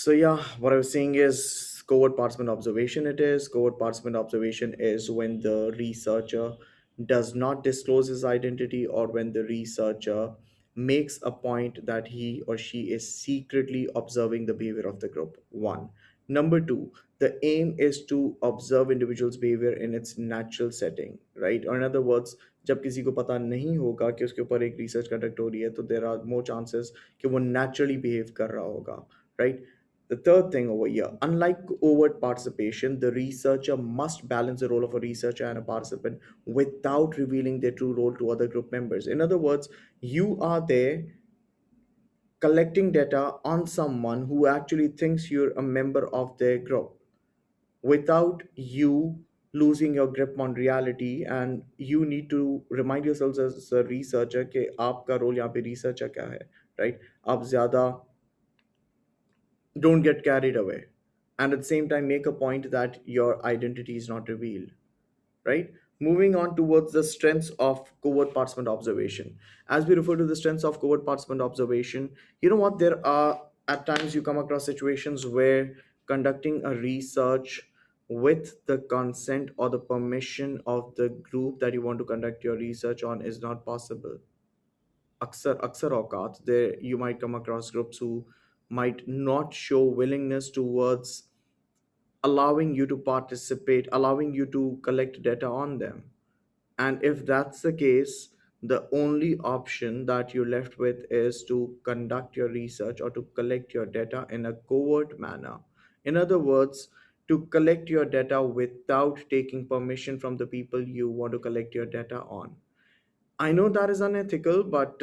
So yeah, what I was saying is covert participant observation. It is covert participant observation is when the researcher does not disclose his identity, or when the researcher makes a point that he or she is secretly observing the behavior of the group. One. Number two, the aim is to observe individuals' behavior in its natural setting, right? Or in other words, जब किसी को पता नहीं होगा कि उसके ऊपर एक रिसर्च कंडक्ट हो रही है, तो देर आर मोर चांसेस कि वो नेचुरली बिहेव कर रहा होगा, right? The third thing over here, unlike overt participation, the researcher must balance the role of a researcher and a participant without revealing their true role to other group members. In other words, you are there collecting data on someone who actually thinks you're a member of their group without you losing your grip on reality, and you need to remind yourselves as a researcher कि आपका role यहाँ पे researcher क्या है, right? आप ज़्यादा don't get carried away, and at the same time make a point that your identity is not revealed, right? Moving on towards the strengths of covert participant observation. As we refer to the strengths of covert participant observation, you know what, there are at times you come across situations where conducting a research with the consent or the permission of the group that you want to conduct your research on is not possible. अक्सर औकात there you might come across groups who might not show willingness towards allowing you to participate, allowing you to collect data on them. And if that's the case, the only option that you're left with is to conduct your research or to collect your data in a covert manner. In other words, to collect your data without taking permission from the people you want to collect your data on. I know that is unethical, but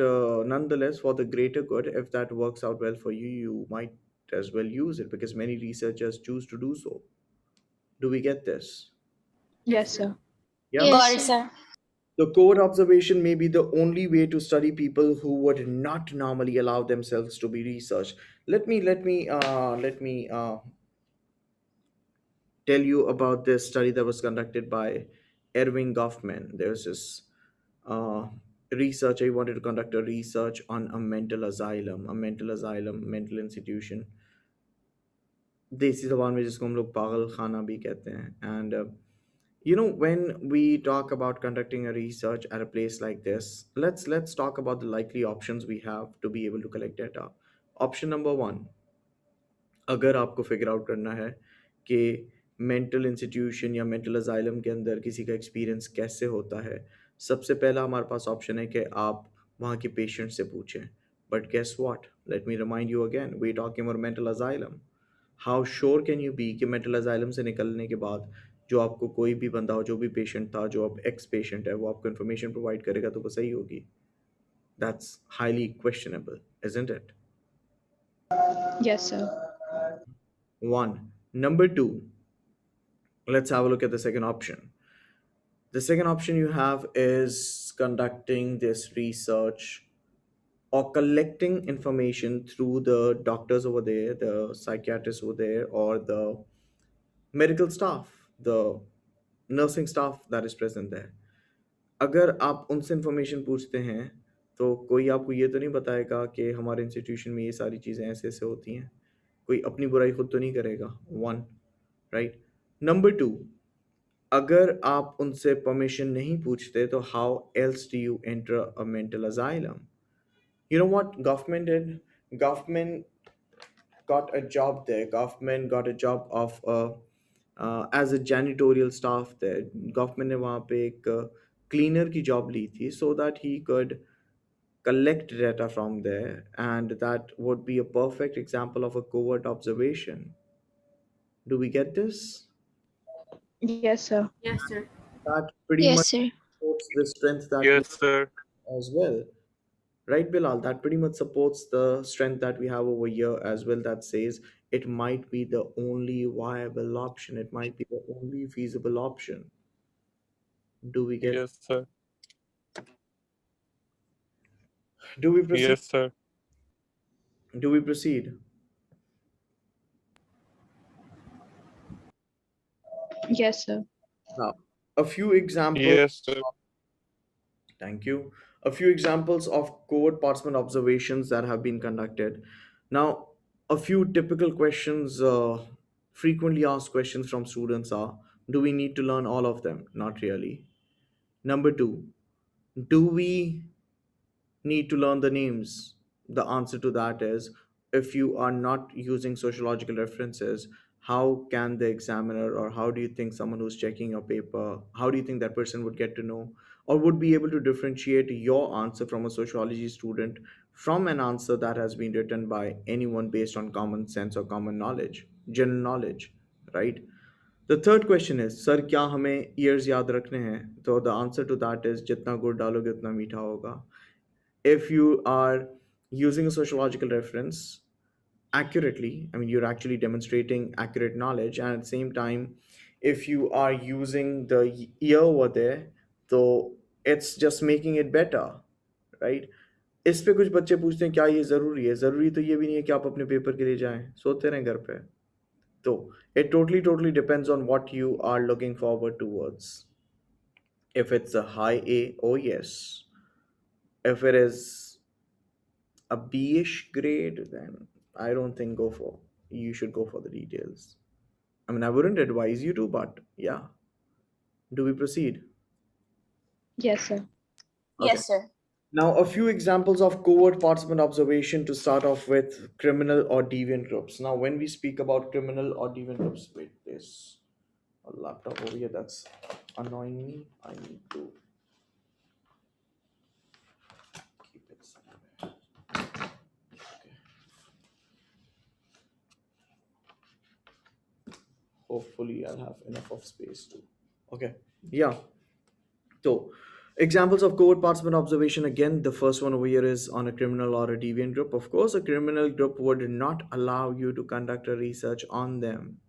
nonetheless, for the greater good, if that works out well for you, you might as well use it because many researchers choose to do so. Do we get this? Yes, sir. Yeah. Yes, Got it, sir. sir. The covert observation may be the only way to study people who would not normally allow themselves to be researched. Let me tell you about this study that was conducted by Erwin Goffman. There's this uh, researcher. He wanted to conduct a research on a mental institution. देसी जबान में जिसको हम लोग पागल खाना भी कहते हैं. And when we talk about conducting a research at a place like this, let's talk about the likely options we have to be able to collect data. Option number one, अगर आपको फिगर आउट करना है कि mental institution या mental asylum के अंदर किसी का एक्सपीरियंस कैसे होता है, सबसे पहला हमारे पास ऑप्शन है कि आप वहाँ के पेशेंट से पूछें. But guess what, let me remind you again, we talking about mental asylum. How sure can you be कि मेंटल अजाइलम से निकलने के बाद जो आपको कोई भी बंदा हो, जो भी पेशेंट था, जो अब एक्स पेशेंट है, वो आपको इन्फॉर्मेशन प्रोवाइड करेगा तो वो सही होगी? That's highly questionable, isn't it? Yes, sir. One. Number two, let's have a look at the second option. The second option you have is conducting this research or collecting information through the doctors over there, the psychiatrists over there, or the medical staff, the nursing staff that is present there. अगर आप उनसे information पूछते हैं तो कोई आपको ये तो नहीं बताएगा कि हमारे इंस्टीट्यूशन में ये सारी चीज़ें ऐसे ऐसे होती हैं. कोई अपनी बुराई खुद तो नहीं करेगा. One, right. नंबर टू, अगर आप उनसे परमिशन नहीं पूछते तो how else do you enter a mental asylum? You know what Goffman did? Goffman got a job there. Goffman got a job of as a janitorial staff there. Goffman ने वहाँ पे एक क्लीनर की job ली थी so that he could collect data from there, and that would be a perfect example of a covert observation. Do we get this? Yes, sir. Yes, sir. That pretty Yes, much sir. supports the strength that we Yes, sir. have as well. Right, Bilal? That pretty much supports the strength that we have over here as well, that says it might be the only viable option. It might be the only feasible option. Do we get, Yes, sir. do we proceed? Yes, sir. Do we proceed? Yes, sir. Now, a few examples. Yes, sir. Thank you. A few examples of covert participant observations that have been conducted. Now, A few typical questions, frequently asked questions from students are: do we need to learn all of them? Not really. Number two, do we need to learn the names? The answer to that is, if you are not using sociological references, how can the examiner, or how do you think someone who's checking your paper, how do you think that person would get to know or would be able to differentiate your answer from a sociology student from an answer that has been written by anyone based on common sense or common knowledge, general knowledge, right? The third question is, sir क्या हमें years याद रखने हैं? तो the answer to that is, जितना गुड़ डालोगे उतना मीठा होगा. If you are using a sociological reference accurately, I mean, you're actually demonstrating accurate knowledge, and at the same time, if you are using the year over there, so it's just making it better, right? इस पे कुछ बच्चे पूछते हैं क्या ये ज़रूरी है. ज़रूरी तो ये भी नहीं है कि आप अपने पेपर के लिए जाएं, सोते रहें घर पे. तो it totally depends on what you are looking forward towards. If it's a high A, oh yes. If it is a B-ish grade, then I don't think go for. You should go for the details. I mean, I wouldn't advise you to, but yeah. Do we proceed? Yes, sir. Okay. Yes, sir. Now, a few examples of covert participant observation to start off with: criminal or deviant groups. Now, when we speak about criminal or deviant groups, wait, there's a laptop over here that's annoying me. I need to keep it somewhere. Okay. Hopefully, I'll have enough of space too. Okay. Yeah. So, examples of covert participant observation, again, the first one over here is on a criminal or a deviant group. Of course, a criminal group would not allow you to conduct a research on them,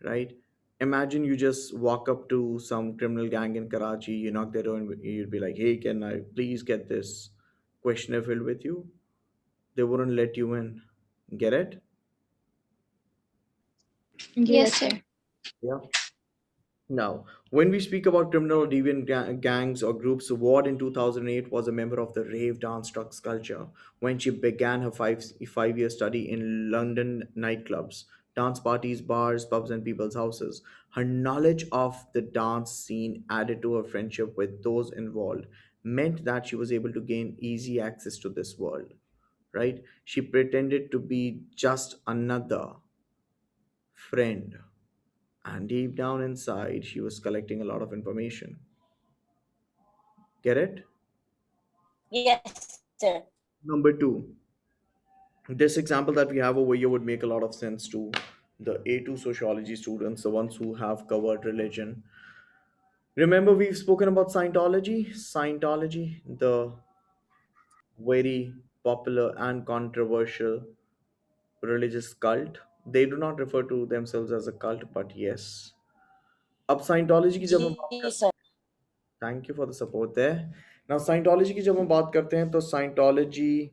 right? Imagine you just walk up to some criminal gang in Karachi, you knock their door, and you'd be like, hey, can I please get this questionnaire filled with you? They wouldn't let you in. Get it? Yes, sir. Yeah. Now, when we speak about criminal or deviant gangs or groups, Ward in 2008 was a member of the rave dance drugs culture when she began her 5 year study in London nightclubs, dance parties, bars, pubs, and people's houses. Her knowledge of the dance scene, added to her friendship with those involved, meant that she was able to gain easy access to this world, right? She pretended to be just another friend, and deep down inside she was collecting a lot of information. Get it? Yes, sir. Number two, this example that we have over here would make a lot of sense to the A2 sociology students, the ones who have covered religion. Remember, we've spoken about Scientology, the very popular and controversial religious cult. They do not refer to themselves as a cult, but yes. अब Scientology की जब हम बात G, करते sir. हैं, thank you for the support there. Now Scientology की जब हम बात करते हैं, तो साइंटोलॉजी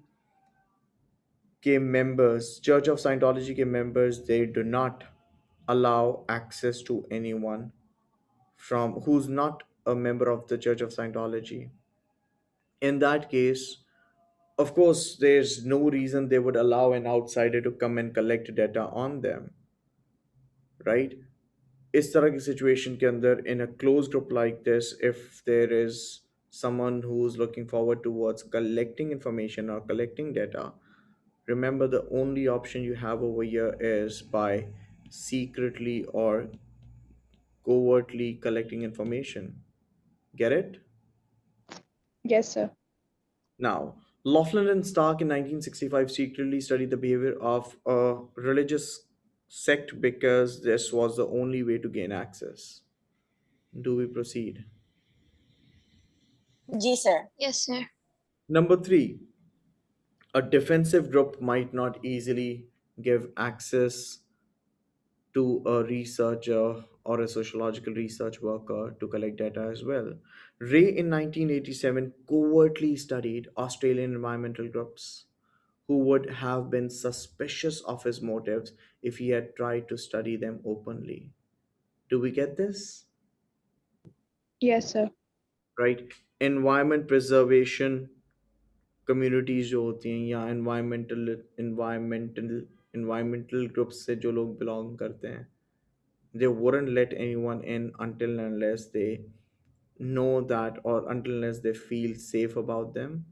के members, Church of Scientology के members, they do not allow access to anyone from who's not a member of the Church of Scientology. In that case, of course, there's no reason they would allow an outsider to come and collect data on them, right? इस तरह की situation के अंदर, in a closed group like this, if there is someone who's looking forward towards collecting information or collecting data, remember the only option you have over here is by secretly or covertly collecting information. Get it? Yes, sir. Now, Laughlin and Stark in 1965 secretly studied the behavior of a religious sect because this was the only way to gain access. Do we proceed? G, sir. Yes, sir. Number three, a defensive group might not easily give access to a researcher or a sociological research worker to collect data as well. Ray in 1987 covertly studied Australian environmental groups who would have been suspicious of his motives if he had tried to study them openly. Do we get this? Yes, sir. Right? Environment preservation communities जो होती हैं या environmental environmental groups से जो लोग belong करते हैं, they wouldn't let anyone in until and unless they know that, or until unless they feel safe about them.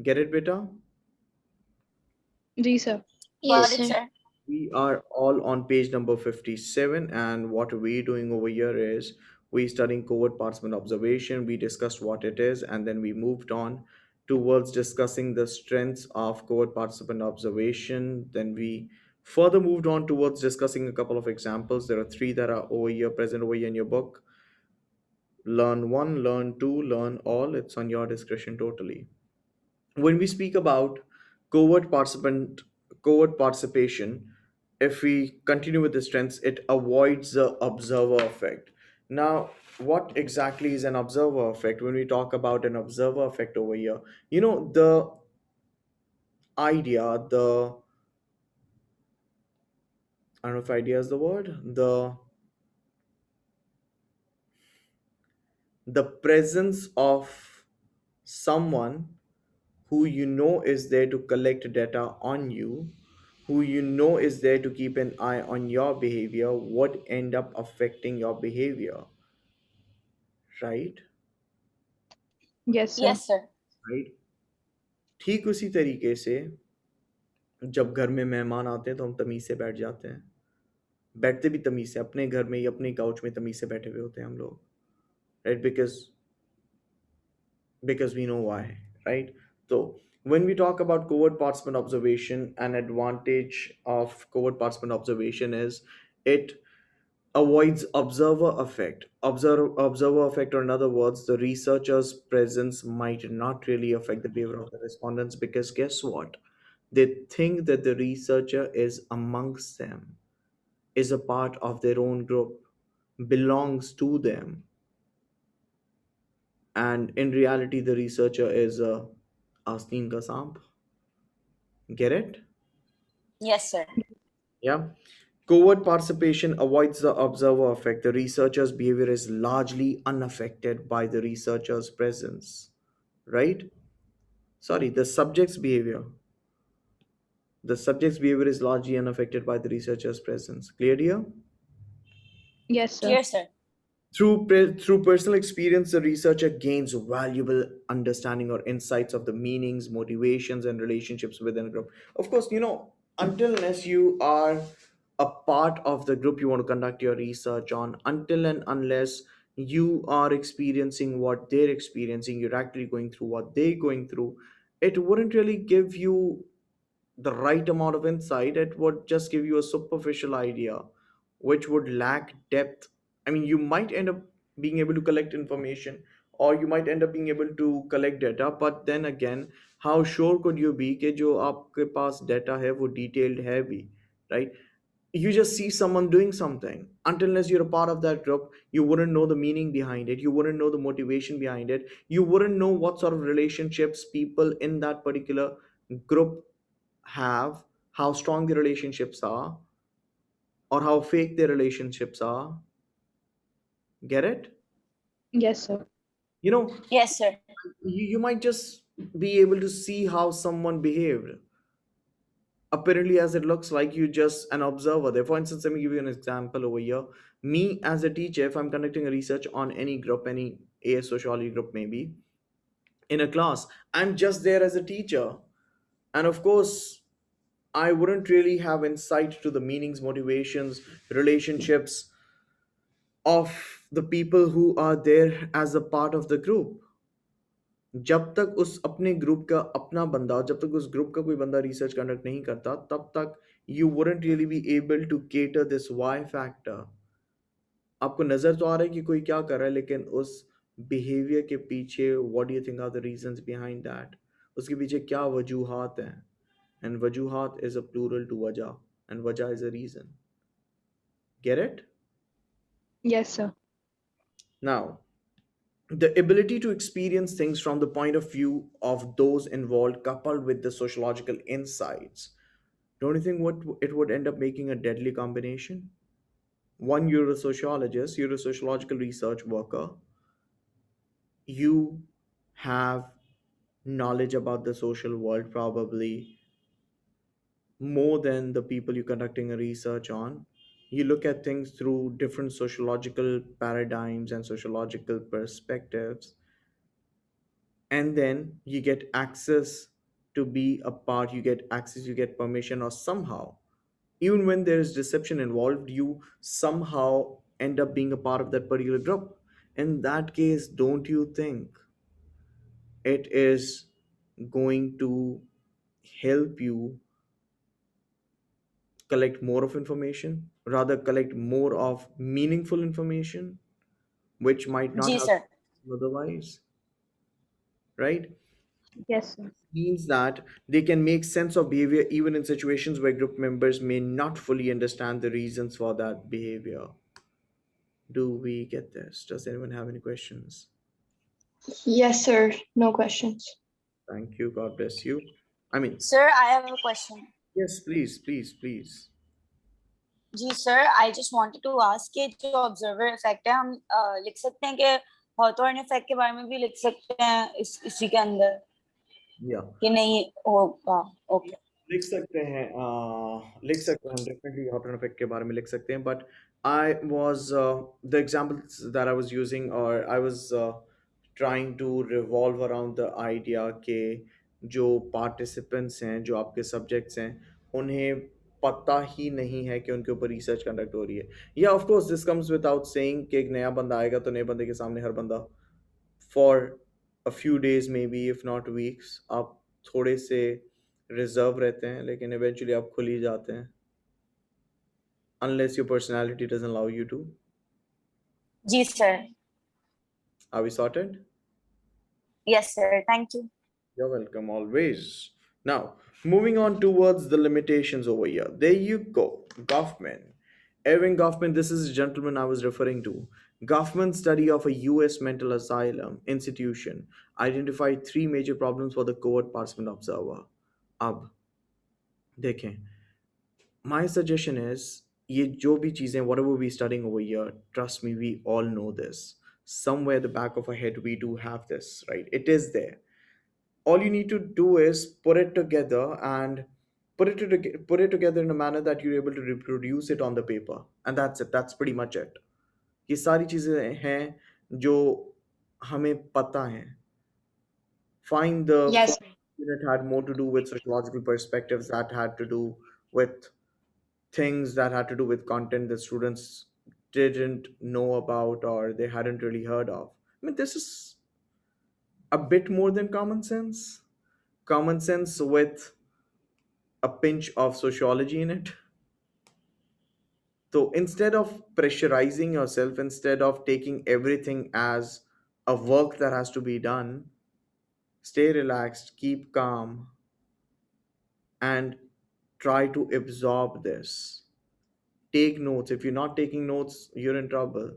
Get it, beta? जी sir. Got So it, sir. we are all on page number 57, and what we're doing over here is we studying covert participant observation. We discussed what it is, and then we moved on towards discussing the strengths of covert participant observation. Then we further moved on towards discussing a couple of examples. There are three that are over here, present over here in your book. Learn one, learn two, learn all. It's on your discretion totally. When we speak about covert participant covert participation, if we continue with the strengths, it avoids the observer effect. Now, what exactly is an observer effect? When we talk about an observer effect over here, the idea, the I don't know if idea is the word, the presence of someone who you know is there to collect data on you, who you know is there to keep an eye on your behavior, would end up affecting your behavior, right? Yes sir. Yes, sir. Right. ठीक उसी तरीके से जब घर में मेहमान आते हैं तो हम तमीज से बैठ जाते हैं, बैठते भी तमीज से, अपने घर में या अपने काउच में तमीज से बैठे हुए होते हैं हम लोग, right? Because we know why, right? So when we talk about covert participant observation, an advantage of covert participant observation is it avoids observer effect. Observer effect, or in other words, the researcher's presence might not really affect the behavior of the respondents, because guess what? They think that the researcher is amongst them, is a part of their own group, belongs to them, and in reality the researcher is a asteen ka samp. Get it? Yes, sir. Yeah. Covert participation avoids the observer effect. The researcher's behavior is largely unaffected by the researcher's presence, right? Sorry, the subject's behavior is largely unaffected by the researcher's presence. Clear here? Yes sir. Clear, sir. Through personal experience, the researcher gains valuable understanding or insights of the meanings, motivations, and relationships within a group. Of course, until unless you are a part of the group you want to conduct your research on, until and unless you are experiencing what they're experiencing, you're actually going through what they're going through, it wouldn't really give you the right amount of insight. It would just give you a superficial idea, which would lack depth. I mean, you might end up being able to collect information, or you might end up being able to collect data, but then again, how sure could you be कि जो आपके पास data है वो detailed है भी, right? You just see someone doing something. Until unless you're a part of that group, you wouldn't know the meaning behind it, you wouldn't know the motivation behind it, you wouldn't know what sort of relationships people in that particular group have, how strong the relationships are, or how fake their relationships are. Get it? Yes sir. You know, Yes, sir. you might just be able to see how someone behaved. Apparently, as it looks like you just an observer there. For instance, let me give you an example over here. Me as a teacher, if I'm conducting a research on any group, any AS sociology group, maybe in a class, I'm just there as a teacher. And of course, I wouldn't really have insight to the meanings, motivations, relationships of the people who are there as a part of the group. जब तक उस अपने group का अपना बंदा, जब तक उस ग्रुप का कोई बंदा रिसर्च कंडक्ट नहीं करता, तब तक you wouldn't really be able to cater this Y factor. आपको नजर तो आ रहा है कि कोई क्या कर रहा है, लेकिन उस बिहेवियर के पीछे what do you think are the reasons behind that, उसके पीछे क्या वजूहात हैं. एंड वजूहात इज अ प्लूरल टू वजह, एंड वजह is a reason. Get it? Yes sir. Now, the ability to experience things from the point of view of those involved, coupled with the sociological insights, don't you think what it would end up making a deadly combination? One, you're a sociologist, you're a sociological research worker, you have knowledge about the social world, probably more than the people you're conducting a research on. You look at things through different sociological paradigms and sociological perspectives, and then you get access to be a part, you get access, you get permission, or somehow, even when there is deception involved, you somehow end up being a part of that particular group. In that case, don't you think it is going to help you collect more of information, rather collect more of meaningful information, which might not जी have sir. otherwise, right? Yes, sir. Means that they can make sense of behavior even in situations where group members may not fully understand the reasons for that behavior. Do we get this? Does anyone have any questions? Yes, sir. No questions. Thank you. God bless you. I mean, Sir, I have a question. yes, please, please, please. जी sir, I just wanted to ask कि जो observer effect है हम लिख सकते हैं कि Hawthorne effect के बारे में भी लिख सकते हैं इसी के अंदर Yeah. कि नहीं होगा? ओके. लिख सकते हैं, लिख सकते हैं हम डेफिनेटली हॉट इफेक्ट के बारे में लिख सकते हैं, but I was the examples that I was using, और I was trying to revolve around the idea के जो पार्टिसिपेंट्स हैं, जो आपके सब्जेक्ट्स हैं, उन्हें पता ही नहीं है कि उनके ऊपर रिसर्च कंडक्ट हो रही है. या of course this comes without saying कि एक नया बंदा आएगा तो नए बंदे के सामने हर बंदा for a few days may be if not weeks आप थोड़े से रिजर्व रहते हैं, लेकिन इवेंचुअली आप खुल ही जाते हैं, unless your personality doesn't allow you to. जी sir. Are we sorted? Yes sir, thank you. You're welcome always. Now, moving on towards the limitations over here. There you go. Goffman. Erwin Goffman, this is the gentleman I was referring to. Goffman's study of a US mental asylum institution identified three major problems for the covert participant observer. अब देखें, my suggestion is ये जो भी चीज़ें whatever we studying over here, trust me, we all know this. Somewhere at the back of our head we do have this, right? It is there. All you need to do is put it together and put it together in a manner that you're able to reproduce it on the paper, and that's it. That's pretty much it. ये सारी चीज़ें हैं जो हमें पता हैं. Find the Yes. first unit had more to do with sociological perspectives, that had to do with things that had to do with content that students didn't know about or they hadn't really heard of. I mean, this is a bit more than common sense. Common sense with a pinch of sociology in it. So instead of pressurizing yourself, instead of taking everything as a work that has to be done, stay relaxed, keep calm, and try to absorb this. Take notes. If you're not taking notes, you're in trouble.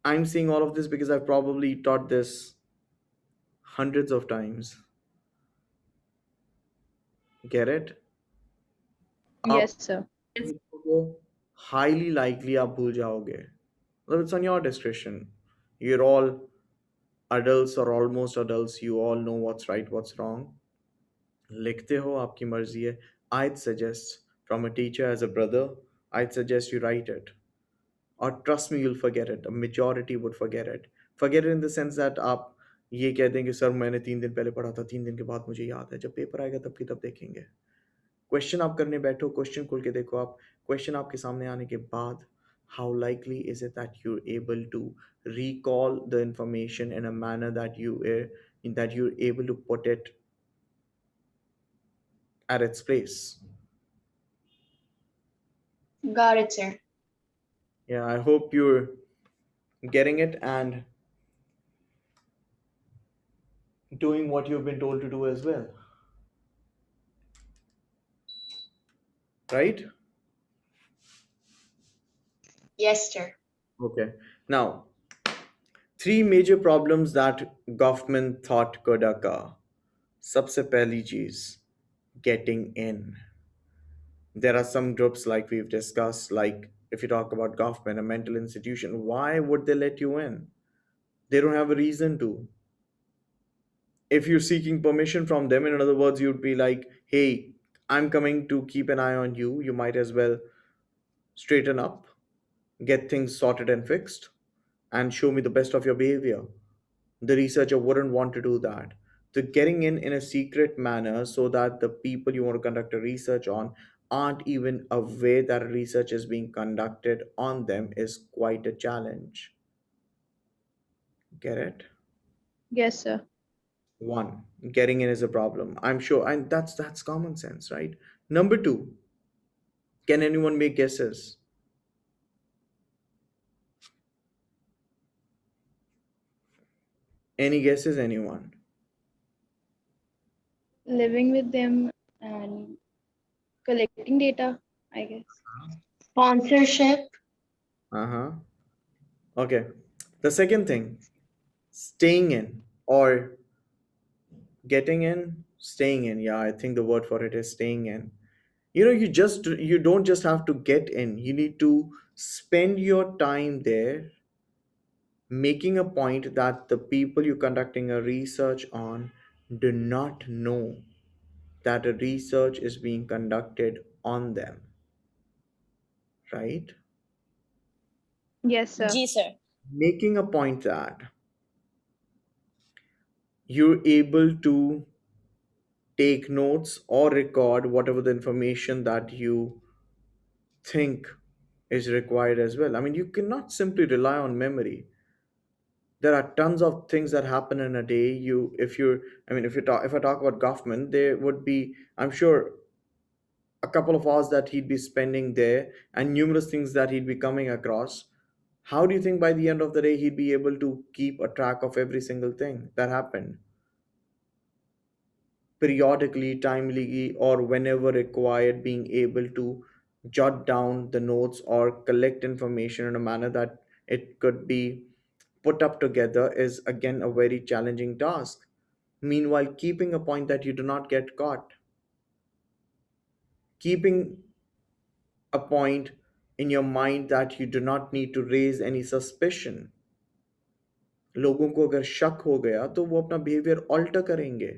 I'm saying all of this because I've probably taught this hundreds of times. Get it? आप Yes, sir. चीज़ों को highly likely आप भूल जाओगे. Well, it's on your discretion. You're all adults or almost adults. You all know what's right, what's wrong. लिखते हो आपकी मर्जी है. I'd suggest from a teacher as a brother, I'd suggest you write it. Or trust me, you'll forget it. A majority would forget it. Forget it in the sense that आप ये कह दें कि सर मैंने 3 दिन पहले पढ़ा था, 3 दिन के बाद मुझे याद है, जब पेपर आएगा तब की तब देखेंगे. क्वेश्चन आप करने बैठो, क्वेश्चन खोल के देखो, आप क्वेश्चन आपके सामने आने के बाद how likely is it that you're able to recall the information in a manner that you're able to put it at its place. Got it, sir. Yeah, I hope you're getting it and doing what you've been told to do as well, right? Yes, sir. Okay. Now, three major problems that Goffman thought could occur. सबसे पहली चीज, getting in. There are some groups like we've discussed, like if you talk about Goffman, a mental institution, why would they let you in? They don't have a reason to. If you're seeking permission from them, in other words, you'd be like, hey, I'm coming to keep an eye on you. You might as well straighten up, get things sorted and fixed, and show me the best of your behavior. The researcher wouldn't want to do that. The getting in a secret manner so that the people you want to conduct a research on aren't even aware that research is being conducted on them is quite a challenge. Get it? Yes, sir. One, getting in is a problem. I'm sure, and that's common sense, right? Number two, can anyone make guesses? Any guesses, anyone? Living with them and collecting data, I guess. Sponsorship. Uh-huh. Okay. The second thing, staying in or getting in, staying in. Yeah, I think the word for it is staying in. You don't just have to get in. You need to spend your time there making a point that the people you're conducting a research on do not know that a research is being conducted on them, right? Yes, sir. Ji sir. Making a point that you're able to take notes or record whatever the information that you think is required as well. I mean, you cannot simply rely on memory. There are tons of things that happen in a day. If I talk about Goffman, there would be, I'm sure, a couple of hours that he'd be spending there and numerous things that he'd be coming across. How do you think by the end of the day he'd be able to keep a track of every single thing that happened? Periodically, timely, or whenever required, being able to jot down the notes or collect information in a manner that it could be put up together is again a very challenging task. Meanwhile, keeping a point that you do not get caught, keeping a point in your mind that you do not need to raise any suspicion. लोगों को अगर शक हो गया तो वो अपना behaviour alter करेंगे,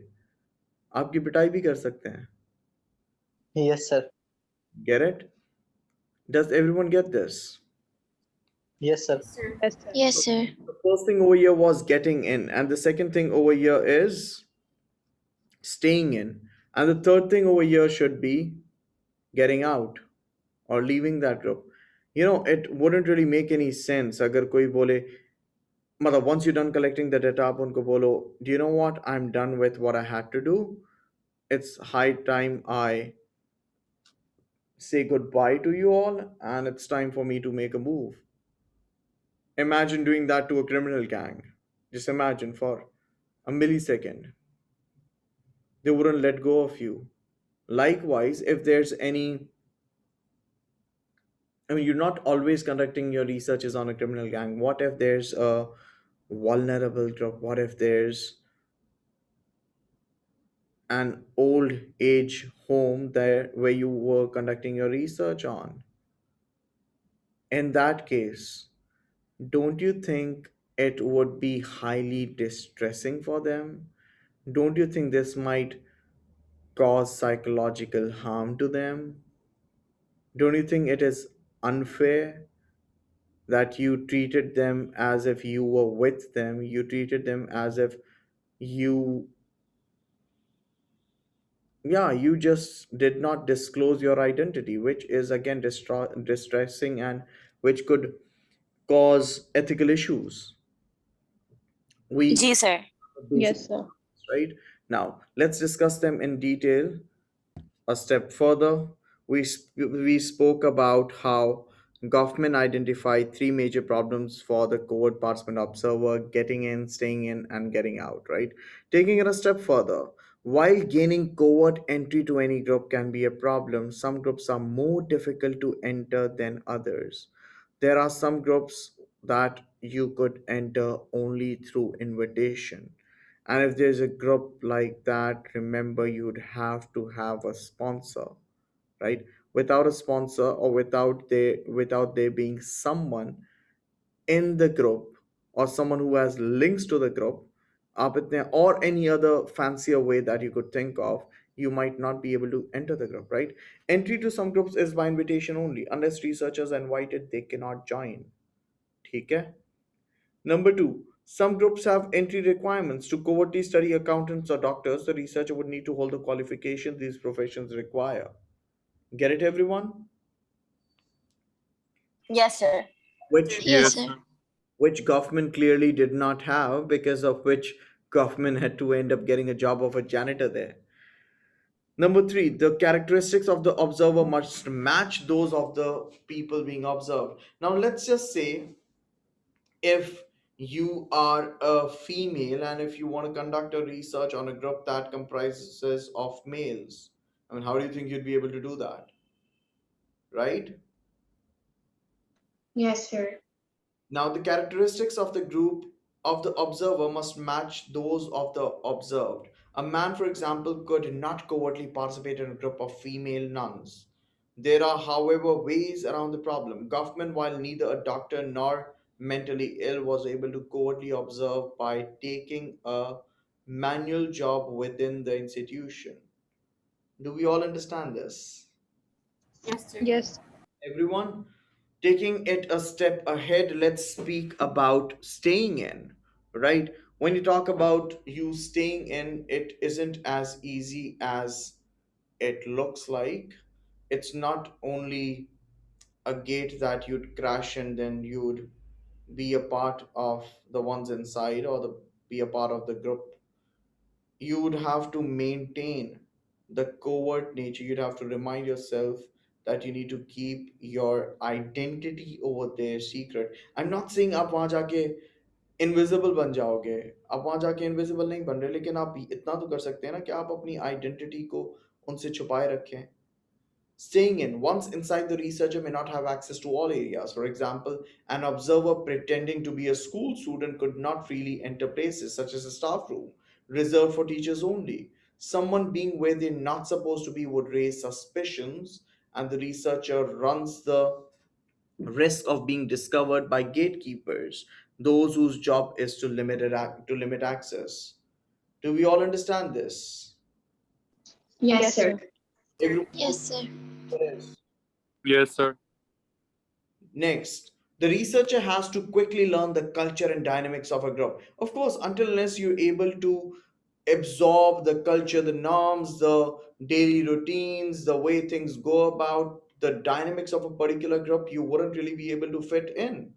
आपकी पिटाई भी कर सकते हैं. Yes, sir. Get it? Does everyone get this? Yes, sir. Yes, sir. Yes, So sir. the first thing over here was getting in, and the second thing over here is staying in, and the third thing over here should be getting out or leaving that group. It wouldn't really make any sense अगर कोई बोले, मतलब once you're done collecting the data आप उनको बोलो, do you know what, I'm done with what I had to do. It's high time I say goodbye to you all and it's time for me to make a move. Imagine doing that to a criminal gang. Just imagine for a millisecond. They wouldn't let go of you. Likewise, if there's any, I mean, you're not always conducting your researches on a criminal gang. What if there's a vulnerable group? What if there's an old age home there where you were conducting your research on? In that case, don't you think it would be highly distressing for them? Don't you think this might cause psychological harm to them? Don't you think it is unfair that you treated them as if you were with them? You treated them as if you, yeah, you just did not disclose your identity, which is again distressing and which could cause ethical issues. We ji sir. basic, Yes, sir. right? Now, let's discuss them in detail. A step further, we spoke about how Goffman identified three major problems for the covert participant observer: getting in, staying in, and getting out, right? Taking it a step further, while gaining covert entry to any group can be a problem, some groups are more difficult to enter than others. There are some groups that you could enter only through invitation, and if there's a group like that, remember you'd have to have a sponsor, right? Without a sponsor or without there being someone in the group or someone who has links to the group, आप इतने or any other fancier way that you could think of, you might not be able to enter the group, right? Entry to some groups is by invitation only. Unless researchers are invited, they cannot join. ठीक है? Number two, some groups have entry requirements. To covertly study accountants or doctors, the researcher would need to hold the qualifications these professions require. Get it, everyone? Yes, sir. Which Yes, sir. Goffman clearly did not have, because of which Goffman had to end up getting a job of a janitor there. Number three, the characteristics of the observer must match those of the people being observed. Now, let's just say if you are a female and if you want to conduct a research on a group that comprises of males, I mean, how do you think you'd be able to do that? Right? Yes, sir. Now, the characteristics of the group of the observer must match those of the observed. A man, for example, could not covertly participate in a group of female nuns. There are, however, ways around the problem. Goffman, while neither a doctor nor mentally ill, was able to covertly observe by taking a manual job within the institution. Do we all understand this? Yes. Everyone, taking it a step ahead, let's speak about staying in, right? When you talk about you staying in, it isn't as easy as it looks like. It's not only a gate that you'd crash and then you'd be a part of the ones inside, or be a part of the group. You would have to maintain the covert nature. You'd have to remind yourself that you need to keep your identity over there secret. I'm not saying आप वहां जाके invisible बन जाओगे, आप वहां जाके invisible नहीं बन रहे, लेकिन आप इतना तो कर सकते हैं ना कि आप अपनी आइडेंटिटी को उनसे छुपाए रखें. Staying in, once inside, the researcher may not have access to all areas. For example, an observer pretending to be a school student could not freely enter places such as a staff room, reserved for teachers only. Someone being where they're not supposed to be would raise suspicions, and the researcher runs the risk of being discovered by gatekeepers, those whose job is to limit access. Do we all understand this? Yes, Yes, sir. sir. Everyone Yes, sir. knows. Yes, sir. Next, the researcher has to quickly learn the culture and dynamics of a group. Of course, until unless you're able to absorb the culture, the norms, the daily routines, the way things go about, the dynamics of a particular group, you wouldn't really be able to fit in.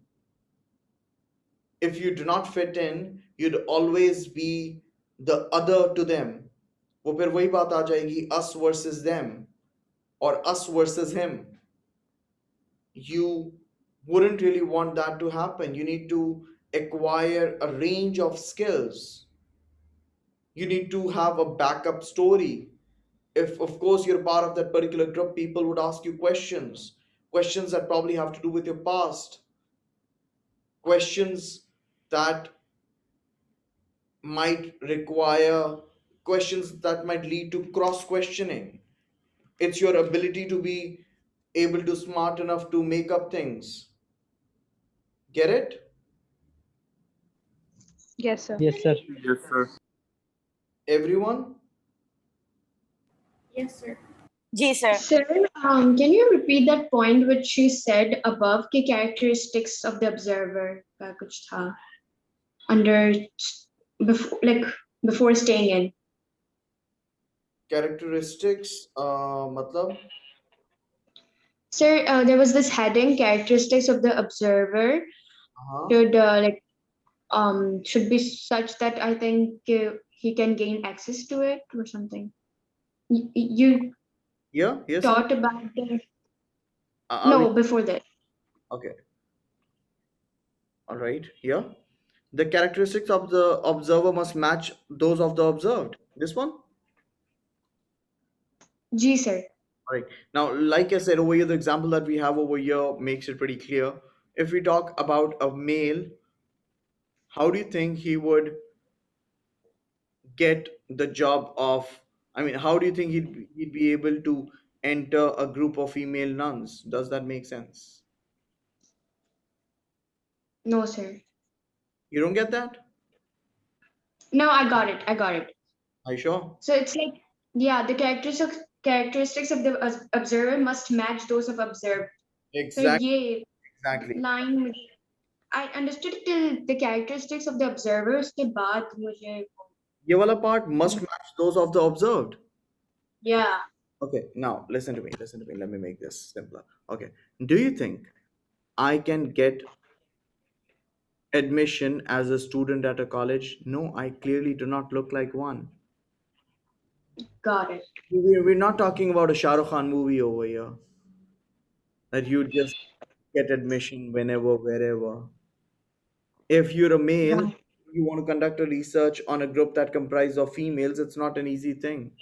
If you do not fit in, you'd always be the other to them. वो फिर वही बात आ जाएगी, us versus them or us versus him. You wouldn't really want that to happen. You need to acquire a range of skills. You need to have a backup story. If, of course, you're part of that particular group, people would ask you questions that probably have to do with your past, questions that might require, questions that might lead to cross questioning. It's your ability to be able to smart enough to make up things. Get it? Yes, sir. Yes, sir. Yes, sir. Everyone? Ji sir. Sir, can you repeat that point which you said above के characteristics of the observer का कुछ था under before like before staying in? Characteristics, matlab? Sir, there was this heading characteristics of the observer Uh-huh. should be such that I think he can gain access to it or something. You Yeah, yes, sir. thought about the Are we no before that. okay? All right. Yeah. The characteristics of the observer must match those of the observed. This one? G sir. All right. Now, like I said over here, the example that we have over here makes it pretty clear. If we talk about a male, how do you think he would get the job of? I mean, how do you think he'd be able to enter a group of female nuns? Does that make sense? No sir. You don't get that? No, I got it. I got it. Are you sure? So it's like Yeah, the characteristics of the observer must match those of observed. So Exactly. ये Exactly. line I understood till the characteristics of the observer. उसके बाद मुझे ये वाला part must match those of the observed. yeah. Okay, now listen to me. Listen to me. Let me make this simpler. Okay. Do you think I can get admission as a student at a college? No, I clearly do not look like one. Got it. We're not talking about a Shah Rukh Khan movie over here that you just get admission whenever, wherever. If you're a male, Right. you want to conduct a research on a group that comprises of females, it's not an easy thing.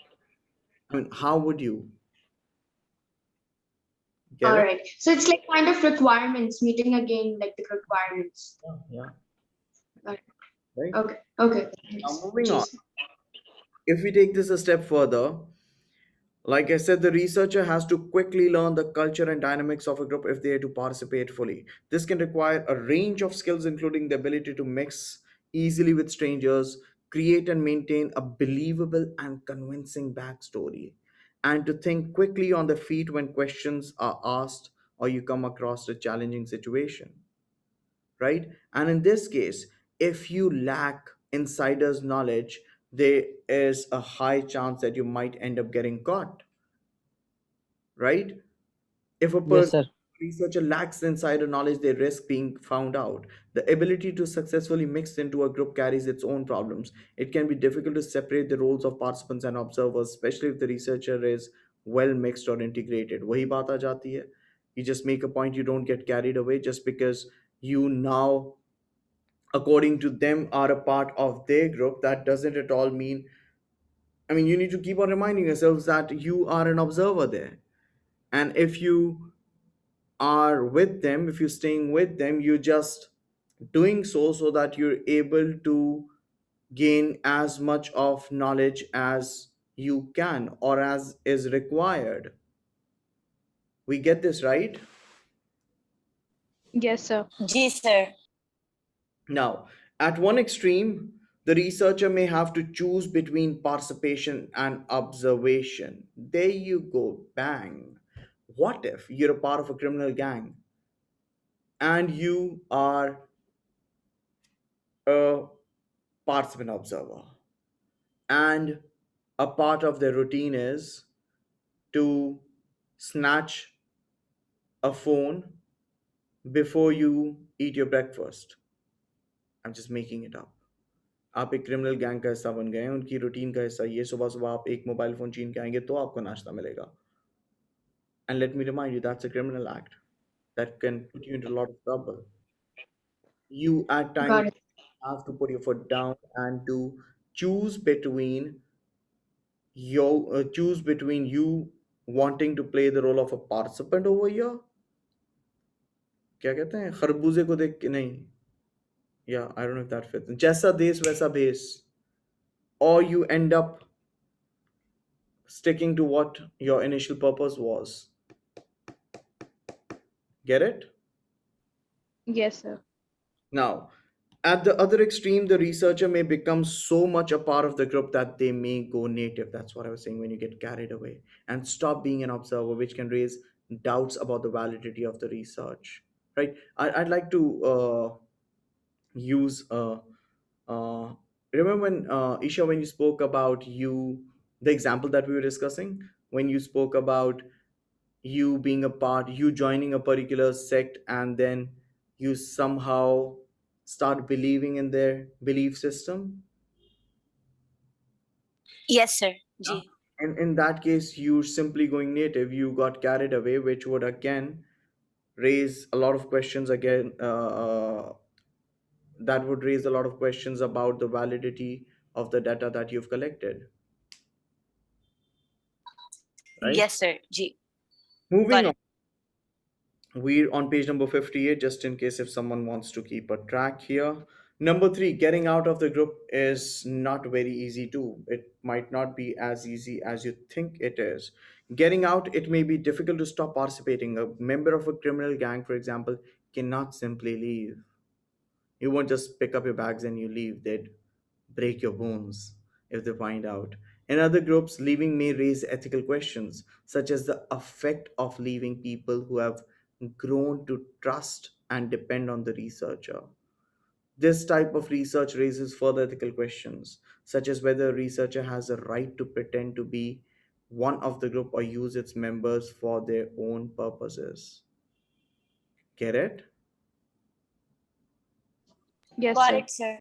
I mean, how would you get All it? right. So it's like kind of requirements, meeting again like the requirements. Yeah, Got it. right. Okay. Okay. Now, Thanks. moving on. Jason. If we take this a step further, like I said, the researcher has to quickly learn the culture and dynamics of a group if they are to participate fully. This can require a range of skills, including the ability to mix easily with strangers, create and maintain a believable and convincing backstory, and to think quickly on the feet when questions are asked or you come across a challenging situation, right? And in this case, if you lack insider's knowledge, there is a high chance that you might end up getting caught, right? If a Yes, person sir. researcher lacks insider knowledge, they risk being found out. The ability to successfully mix into a group carries its own problems. It can be difficult to separate the roles of participants and observers, especially if the researcher is well mixed or integrated. वही बात आ जाती है. You just make a point, you don't get carried away just because you now, according to them, are a part of their group. That doesn't at all mean, I mean, you need to keep on reminding yourselves that you are an observer there. And if you are with them, if you're staying with them, you're just doing so that you're able to gain as much of knowledge as you can or as is required. We get this right? Yes, sir. Ji sir. Now, at one extreme, the researcher may have to choose between participation and observation. There you go, bang. What if you're a part of a criminal gang and you are a participant observer, and a part of their routine is to snatch a phone before you eat your breakfast? I'm just making it up. आप एक criminal gang का हिस्सा बन गए हैं, उनकी routine का हिस्सा ये, सुबह सुबह आप एक मोबाइल फोन छीन के आएंगे तो आपको नाश्ता मिलेगा. And let me remind you, that's a criminal act that can put you into a lot of trouble. You at times Got it. have to put your foot down and to choose between choose between you wanting to play the role of a participant over here. क्या कहते हैं खरबूजे को देख के नहीं. Yeah, I don't know if that fits. जैसा देश वैसा भेस. Or you end up sticking to what your initial purpose was. Get it? Yes, sir. Now, at the other extreme, the researcher may become so much a part of the group that they may go native. That's what I was saying, when you get carried away and stop being an observer, which can raise doubts about the validity of the research. Right? I'd like to use uh, remember when Isha, when you spoke about you, the example that we were discussing, when you spoke about you being a part, you joining a particular sect, and then you somehow start believing in their belief system. Yes sir. Yeah. Ji. And in that case, you simply going native, you got carried away, which would again raise a lot of questions again. That would raise a lot of questions about the validity of the data that you've collected, right? Yes sir. Ji. Moving Got on, it. we're on page number 58, just in case if someone wants to keep a track here. Number three, getting out of the group is not very easy too. It might not be as easy as you think it is. Getting out, it may be difficult to stop participating. A member of a criminal gang, for example, cannot simply leave. You won't just pick up your bags and you leave. They'd break your bones if they find out. In other groups, leaving may raise ethical questions, such as the effect of leaving people who have grown to trust and depend on the researcher. This type of research raises further ethical questions, such as whether a researcher has a right to pretend to be one of the group or use its members for their own purposes. Get it? Yes, Got sir. it, sir.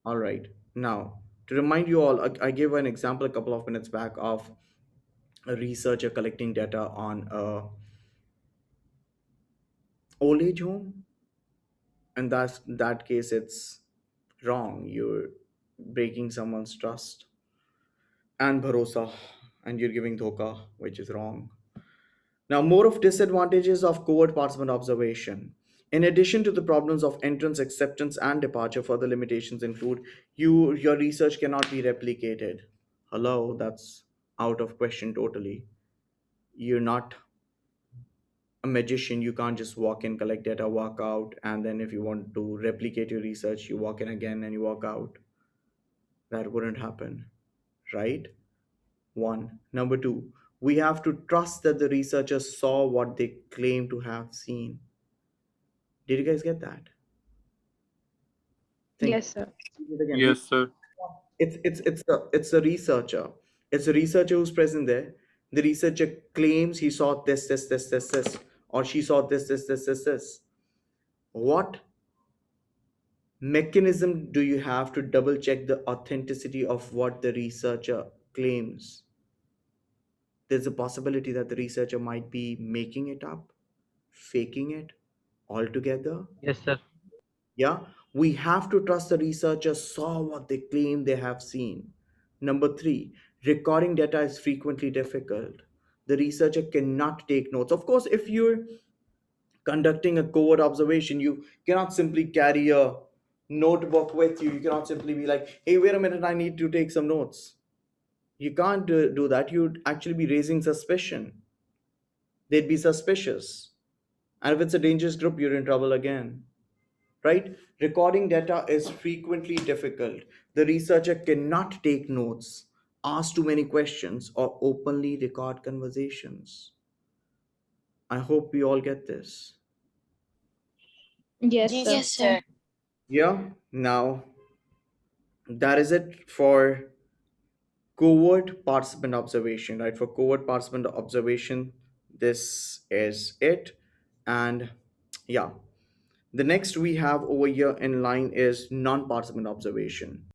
All right. Now, to remind you all, I gave an example a couple of minutes back of a researcher collecting data on a old age home, and that's that case it's wrong. You're breaking someone's trust and bharosa, and you're giving dhoka, which is wrong. Now, more of disadvantages of covert participant observation. In addition to the problems of entrance, acceptance, and departure, further limitations include your research cannot be replicated. Hello, that's out of question totally. You're not a magician. You can't just walk in, collect data, walk out, and then if you want to replicate your research, you walk in again and you walk out. That wouldn't happen, right? One. Number two, we have to trust that the researchers saw what they claim to have seen. Did you guys get that? Think Yes, sir. it again. Yes, sir. It's a researcher. It's a researcher who's present there. The researcher claims he saw this, or she saw this. What mechanism do you have to double check the authenticity of what the researcher claims? There's a possibility that the researcher might be making it up, faking it altogether. Yes, sir. Yeah, we have to trust the researchers saw what they claim they have seen. Number three, recording data is frequently difficult. The researcher cannot take notes. Of course, if you're conducting a covert observation, you cannot simply carry a notebook with you. You cannot simply be like, hey, wait a minute, I need to take some notes. You can't do that. You'd actually be raising suspicion. They'd be suspicious. And if it's a dangerous group, you're in trouble again, right? Recording data is frequently difficult. The researcher cannot take notes, ask too many questions, or openly record conversations. I hope we all get this. Yes, Yes, sir. yes, sir. Yeah, now that is it for covert participant observation, right? For covert participant observation, this is it. And yeah, the next we have over here in line is non participant observation.